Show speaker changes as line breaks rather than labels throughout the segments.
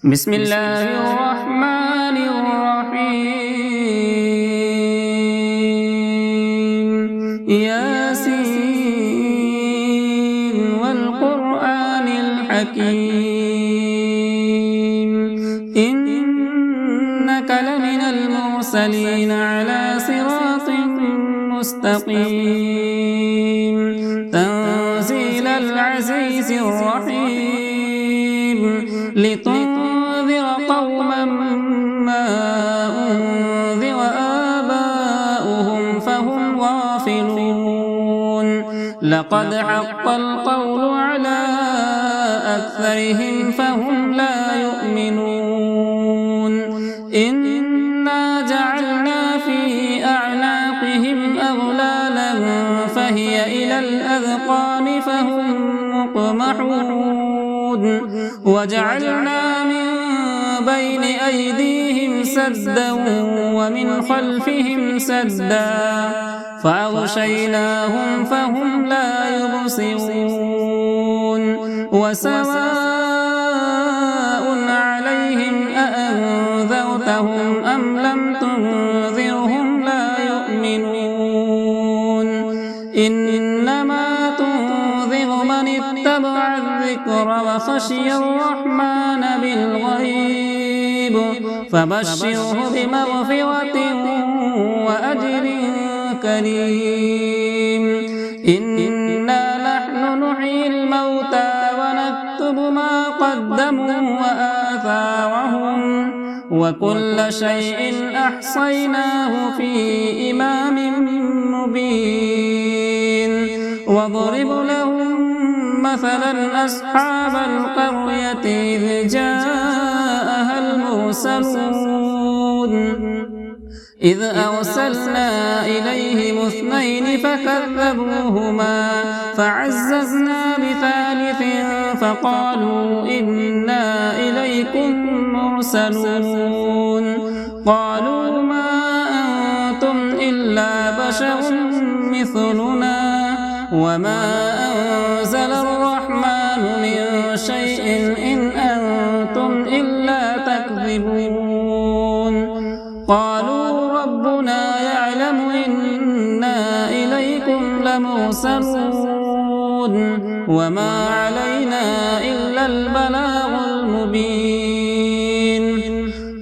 بسم الله الرحمن الرحيم ياسين والقرآن الحكيم إنك لمن المرسلين على صراط مستقيم تنزيل العزيز الرحيم لتنذر قوما ما أنذر آباؤهم فهم غافلون لقد حق القول على أكثرهم فهم لا يؤمنون إنا جعلنا في أعناقهم أغلالا فهي إلى الأذقان فهم مقمحون وجعلنا من بين أيديهم سدا ومن خلفهم سدا فأغشيناهم فهم لا يبصرون وسواء عليهم أأنذرتهم أم لم تنذرهم لا يؤمنون إنما تنذر من اتبع الذكر وخشي الرحمن بالغيب فبشره بمغفرة وأجر كريم إنا نحن نحيي الموتى ونكتب ما قدموا وآثارهم وكل شيء أحصيناه في إمام مبين واضرب لهم مثلا أصحاب القرية إذ جاءها المرسلون إذ أرسلنا إليهم اثنين فكذبوهما فعززنا بثالث فقالوا إنا إليكم مرسلون قالوا ما أنتم إلا بشر مثلنا وما أنزل الرحمن من شيء إن أنتم إلا تكذبون قالوا ربنا يعلم إنا إليكم لمرسلون وما علينا إلا البلاغ المبين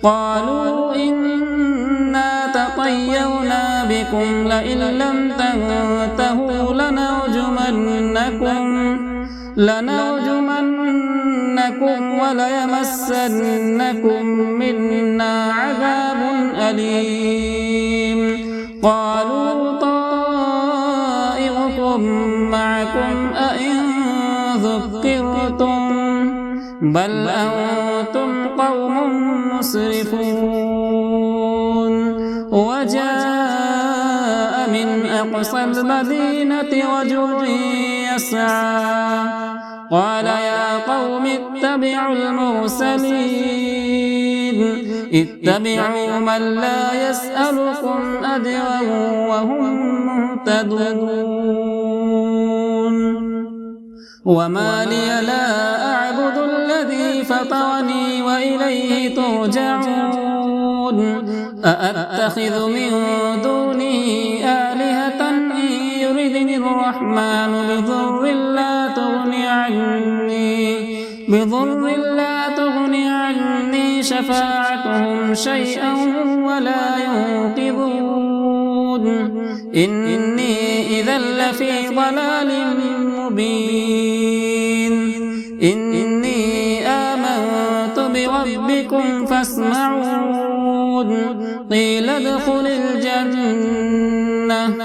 قالوا إنا تطيرنا بكم لئن لم تنتهوا لنرجمنكم وليمسنكم منا عذاب أليم قالوا طائركم معكم أئن ذكرتم بل أنتم قوم مسرفون وجاء من أقصى المدينة رجل يسعى قال يا قوم اتبعوا المرسلين اتبعوا من لا يسألكم أجرا وهم مهتدون وما لي لا أعبد الذي فطرني وإليه ترجعون أأتخذ من دونه آلهة إن يردني الرحمن بضر لا تغني عني شفاعتهم شيئا ولا ينقذون إني إذا لفي ضلال مبين إني آمنت بربكم فاسمعون قيل ادخل الجنة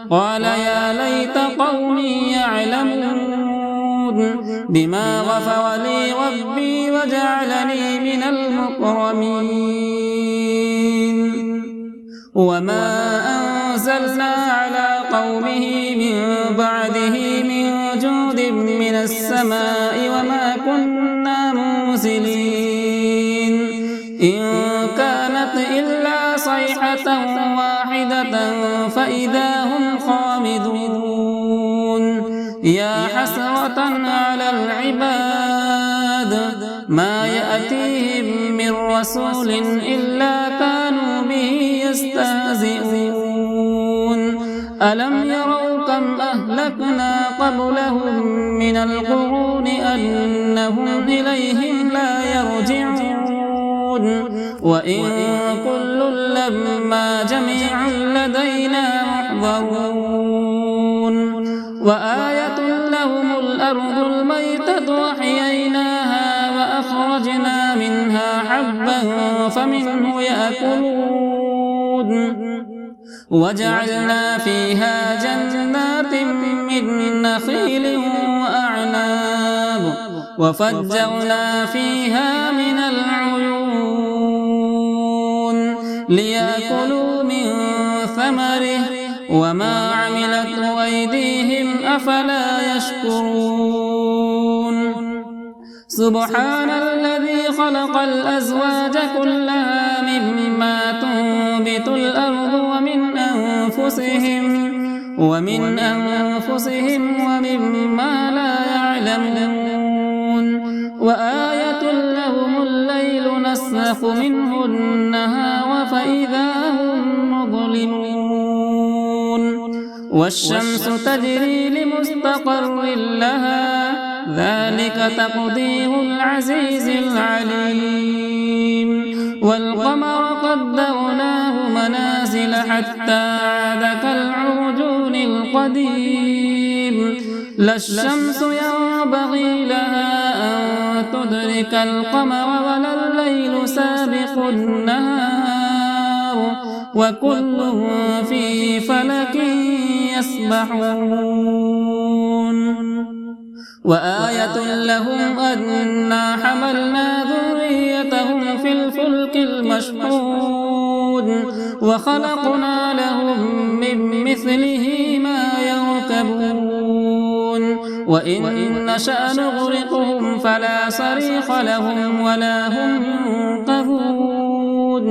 قال يا ليت قومي يعلمون بما غفر لي ربي وجعلني من المكرمين وما أنزلنا على قومه من بعده من جود من السماء وما كنا منزلين إن كانت إلا صيحة واحدة فإذا هم خامدون يا حسرة على العباد ما يأتيهم من رسول إلا كانوا به يستهزئون ألم يروا كم أهلكنا قبلهم من القرون أنهم إليهم لا يرجعون وإن كل لما جميع لدينا محضرون وآية لهم الأرض الميتة وأحييناها وأخرجنا منها حبا فمنه يأكلون وجعلنا فيها جنات من نخيل وأعناب وفجرنا فيها من العيون ليأكلوا من ثمره وما عملته أيديهم أفلا يشكرون سبحان الذي خلق الأزواج كلها مما تنبت الأرض ومن أنفسهم ومما لا يعلمون وآية لهم الليل نسلخ منه النهار فإذا هم مظلمون والشمس تجري لمستقر لها ذلك تقدير العزيز العليم والقمر قدرناه منازل حتى عاد كالعرجون القديم لا الشمس ينبغي لها أن تدرك القمر ولا الليل سابق النهار وكل في فلك يسبحون وآية لهم أنا حملنا ذريتهم في الفلك المشحون وخلقنا لهم من مثله ما يركبون وإن نشأ نغرقهم فلا صريخ لهم ولا هم ينقذون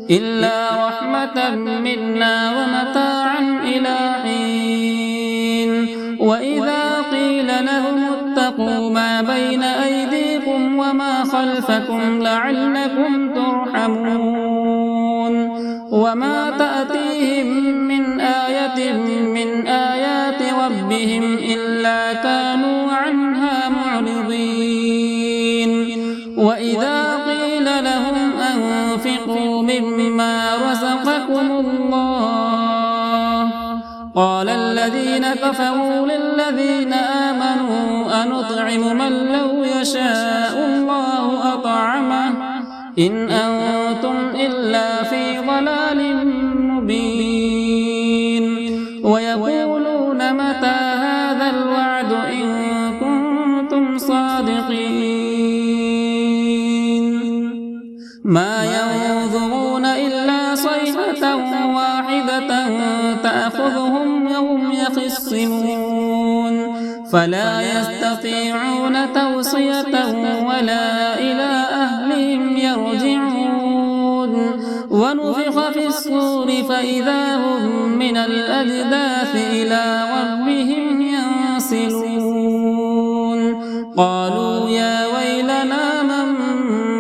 إلا رحمة منا ومتاعا إلى حين وإذا قيل لهم اتقوا ما بين أيديكم وما خلفكم لعلكم ترحمون وما تأتيهم من آية من آيات ربهم إلا كانوا عنها معرضين وإذا قيل لهم أنفقوا مما رزقكم الله قال الذين كفروا للذين آمنوا أنطعم من لو يشاء الله أطعمه إن أنتم إلا في ضلال مبين ويقولون متى هذا الوعد إن كنتم صادقين ما ينظرون إلا صيحة واحدة تأخذهم وهم يخصمون فلا يستطيعون توصية ولا إلى أهلهم يرجعون ونفخ في الصور فإذا هم من الأجداث إلى ربهم ينسلون قالوا يا ويلنا من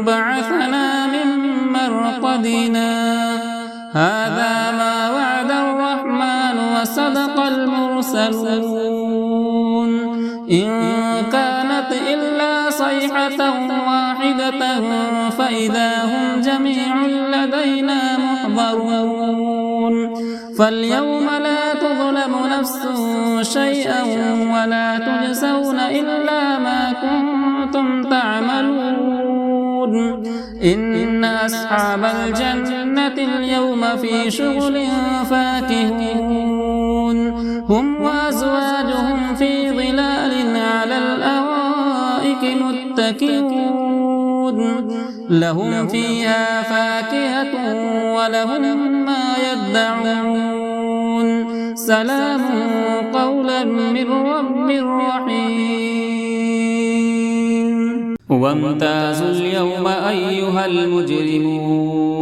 بعثنا من مرقدنا هذا ما وعد الرحمن وصدق المرسلون إن كانت إلا صيحة واحدة فإذا هم جميع لدينا محضرون فاليوم لا تظلم نفس شيئا ولا تجزون إلا ما كنتم تعملون إن أصحاب الجنة اليوم في شغل فاكهون هم وأزواجهم في ظلال على الأرائك متكئون لهم فيها فاكهة ولهم ما يدعون سلام قولا من رب رحيم وامتازوا اليوم أيها المجرمون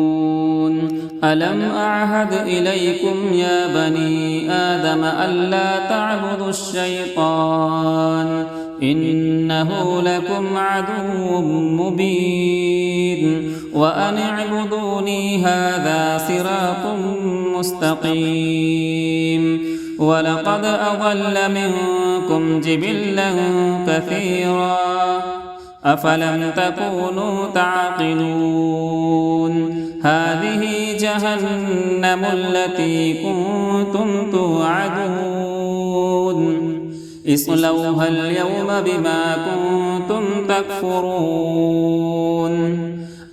ألم أعهد إليكم يا بني آدم ألا تعبدوا الشيطان إنه لكم عدو مبين وأن اعبدوني هذا صراط مستقيم ولقد أضل منكم جبلا كثيرا أفلم تكونوا تعقلون هذه جهنم التي كنتم توعدون اصلوها اليوم بما كنتم تكفرون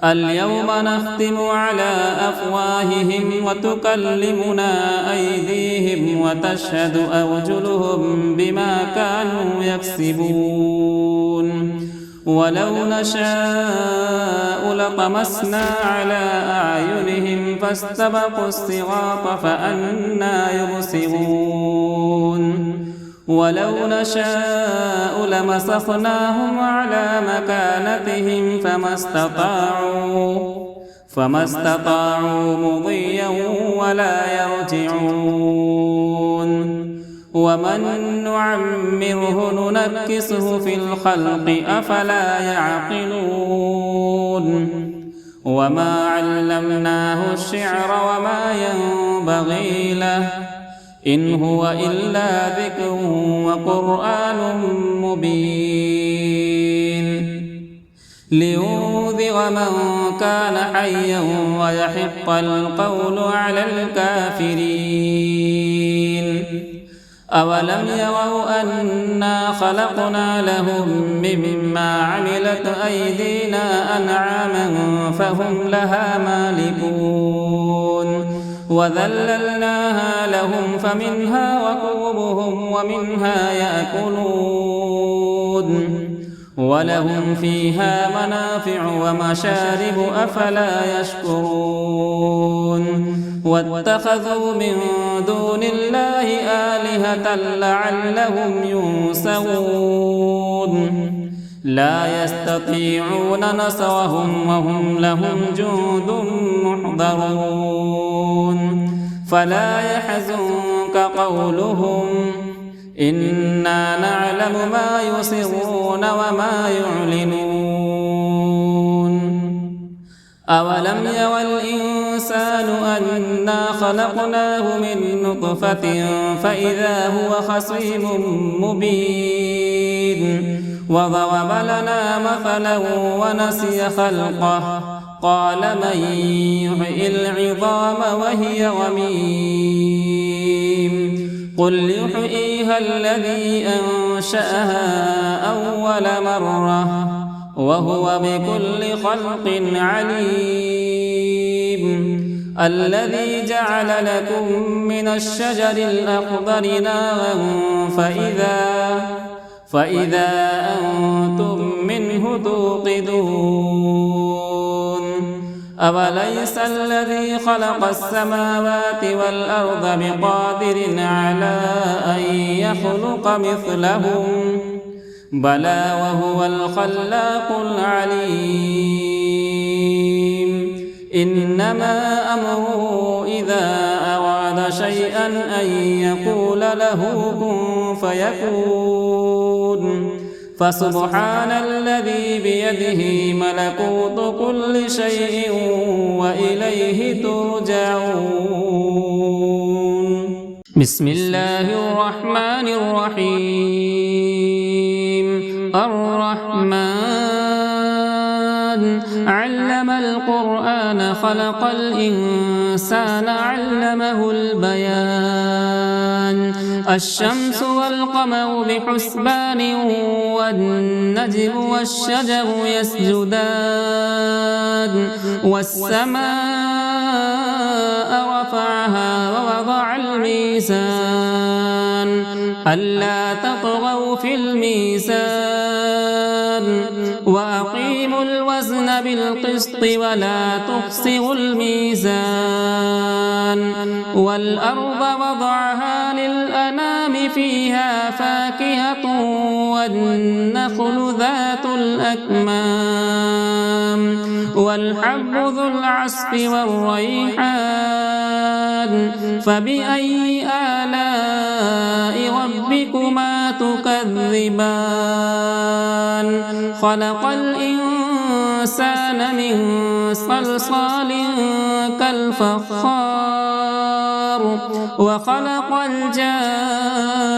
اليوم نختم على أفواههم وتكلمنا أيديهم وتشهد أرجلهم بما كانوا يكسبون ولو نشاء لطمسنا على أعينهم فاستبقوا الصراط فأنى يبصرون ولو نشاء لمسخناهم على مكانتهم فما استطاعوا مضيا ولا يرجعون ومن نعمره ننكسه في الخلق أفلا يعقلون وما علمناه الشعر وما ينبغي له إن هو إلا ذكر وقرآن مبين لينذر من كان حيا ويحق القول على الكافرين أولم يروا أنا خلقنا لهم مما عملت أيدينا أنعاما فهم لها مالكون وذللناها لهم فمنها ركوبهم ومنها يأكلون ولهم فيها منافع ومشارب أفلا يشكرون واتخذوا من دون الله آلهة لعلهم ينصرون لا يستطيعون نصرهم وهم لهم جند محضرون فلا يحزنك قولهم إنا نعلم ما يسرون وما يعلنون أولم يرى الإنسان أنا خلقناه من نطفة فإذا هو خصيم مبين وضرب لنا مثلا ونسي خلقه قال من يحيي العظام وهي رميم قل يحييها الذي أنشأها أول مرة وهو بكل خلق عليم الذي جعل لكم من الشجر الأخضر نارا فإذا أنتم منه توقدون أوليس الذي خلق السماوات والأرض بقادر على أن يخلق مثلهم بلى وهو الخلاق العليم إنما أمره إذا أراد شيئا أن يقول له كن فيكون فسبحان الذي بيده ملكوت كل شيء وإليه ترجعون بسم الله الرحمن الرحيم الرحمن علم القرآن خلق الإنسان علمه البيان الشمس والقمر بحسبان والنجم والشجر يسجدان والسماء رفعها ووضع الميزان ألا تطغوا في الميزان وأقيموا الوزن بالقسط ولا تخسروا الميزان والأرض وضعها للأنام فيها فاكهة والنخل ذات الأكمام والحب ذو العصف والريحان فبأي آلاء ربكما تكذبان خلق الإنسان من صلصال كالفخار وخلق الجان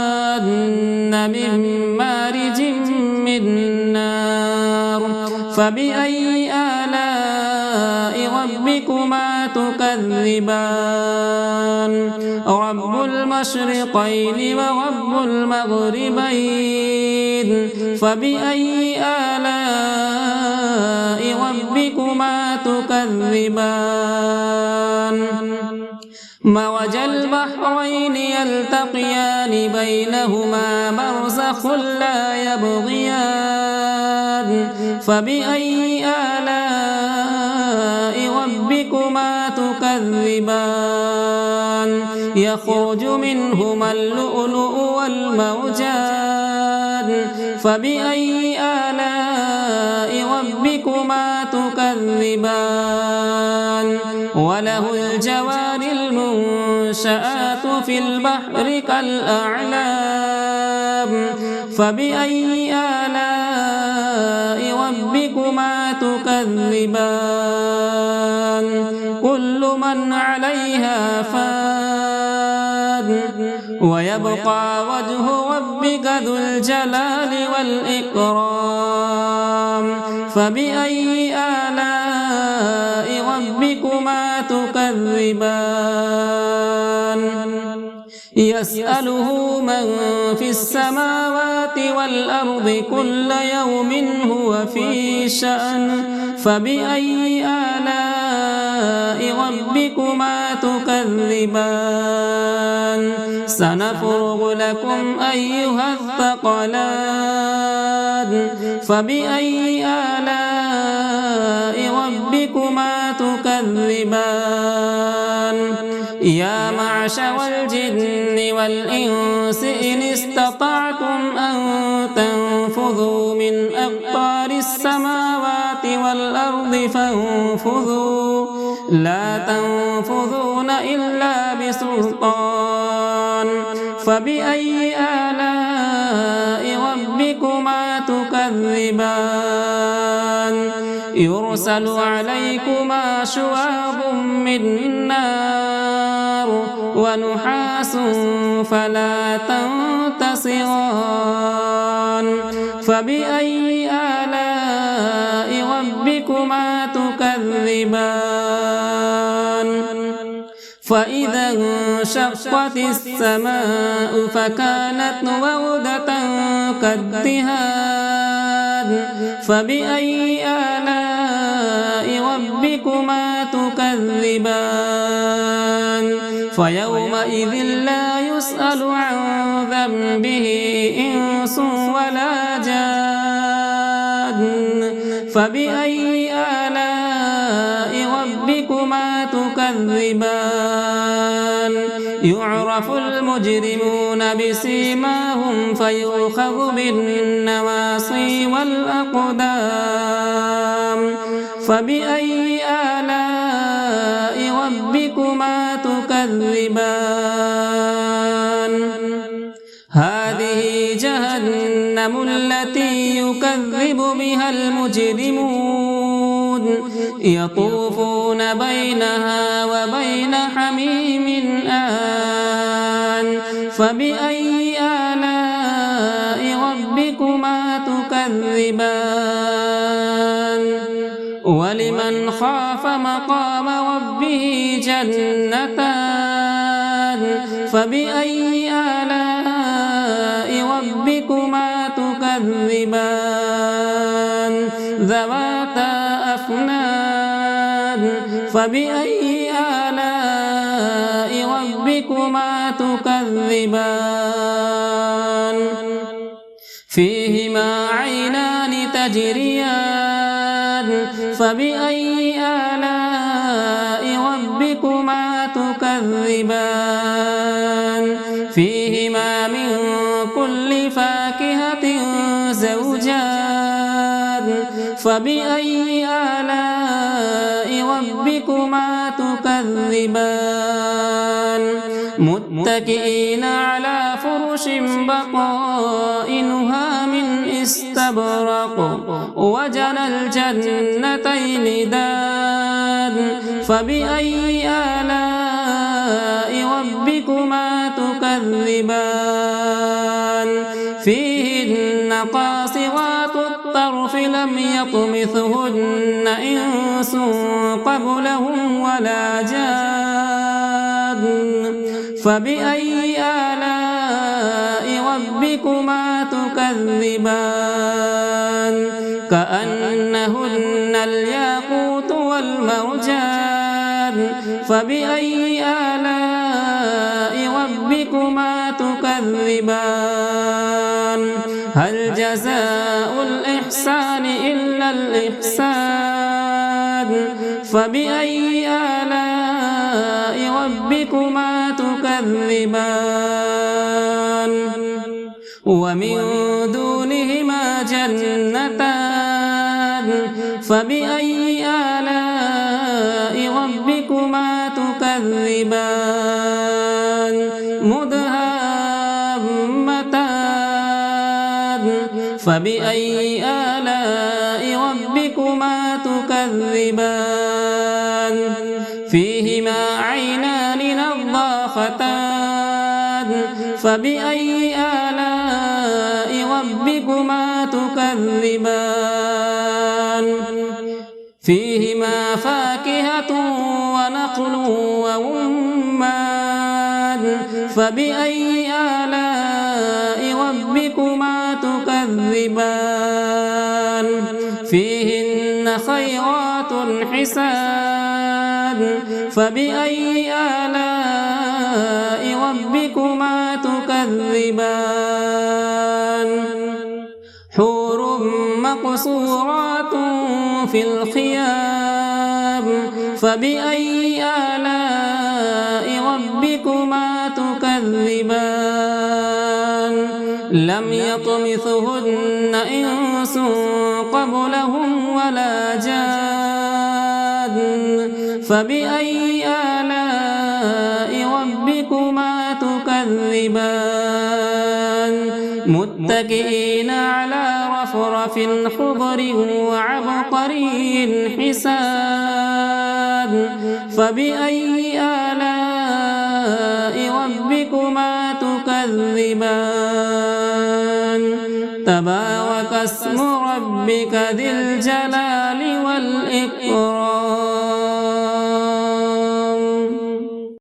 من مارج من نار فبأي آلاء ربكما تكذبان رب المشرقين ورب المغربين فبأي آلاء ربكما تكذبان مرج البحرين يلتقيان بينهما برزخ لا يبغيان فبأي آلاء ربكما تكذبان يخرج منهما اللؤلؤ والمرجان فبأي آلاء ربكما تكذبان وله الجوار المنشآت في البحر كالأعلام فبأي آلاء ربكما تكذبان كل من عليها فان ويبقى وجه ربك ذو الجلال والإكرام فبأي آلاء ربكما تكذبان يسأله من في السماوات والأرض كل يوم هو في شأن فبأي آلاء ربكما تكذبان سنفرغ لكم أيها الثقلان فبأي آلاء ربكما تكذبان يا معشر الجن والإنس إن استطعتم أن تنفذوا من أقطار السماوات والأرض فانفذوا لا تنفذون إلا بسلطان فبأي آلاء ربكما تكذبان يرسل عليكما شواظ من نار ونحاس فلا تنتصران فبأي آلاء ربكما تكذبان فإذا انشقت السماء فكانت وردة كالدهان فبأي آلاء ربكما تكذبان فيومئذ لا يسأل عن ذنبه إنس ولا جان فبأي آلاء ربكما تكذبان يعرف المجرمون بسيماهم فيؤخذ بالنواصي والأقدام فبأي آلاء ربكما تكذبان هذه جهنم التي يكذب بها المجرمون يطوفون بينها وبين حميم آن فبأي آلاء ربكما تكذبان ولمن خاف مقام ربه جنتان فبأي آلاء ربكما تكذبان ذواتا أفنان فبأي آلاء ربكما تكذبان فيهما عينان تجريان فبأي آلاء ربكما تكذبان فيهما من كل فاكهة زوجان فبأي آلاء ربكما تكذبان متكئين على فرش بطائنها من استبرق وجنى الجنتين دان فبأي آلاء ربكما تكذبان فيهن قاصرات الطرف لم يطمثهن إنس قبلهم ولا جان فبأي آلاء ربكما تكذبان كأنهن الياقوت والمرجان فبأي آلاء ربكما تكذبان هل جزاء الإحسان إلا الإحسان فبأي آلاء ربكما تكذبان ومن دونهما جنتان فبأي آلاء ربكما تكذبان مدهامتان فبأي آلاء ربكما تكذبان فيهما عينان نضاختان فبأي آلاء ربكما تكذبان فيهما فاكهة ونخل ورمان فبأي آلاء ربكما تكذبان فيهن خيرات حسان فبأي آلاء ربكما تكذبان حور مقصورات في الخيام فبأي آلاء ربكما تكذبان لم يطمثهن إنس قبلهم ولا جان فبأي آلاء ربكما تكذبان متكئين على رفرف خضر وعبقري حسان فبأي آلاء ربكما تكذبان تبارك اسم ربك ذي الجلال والإكرام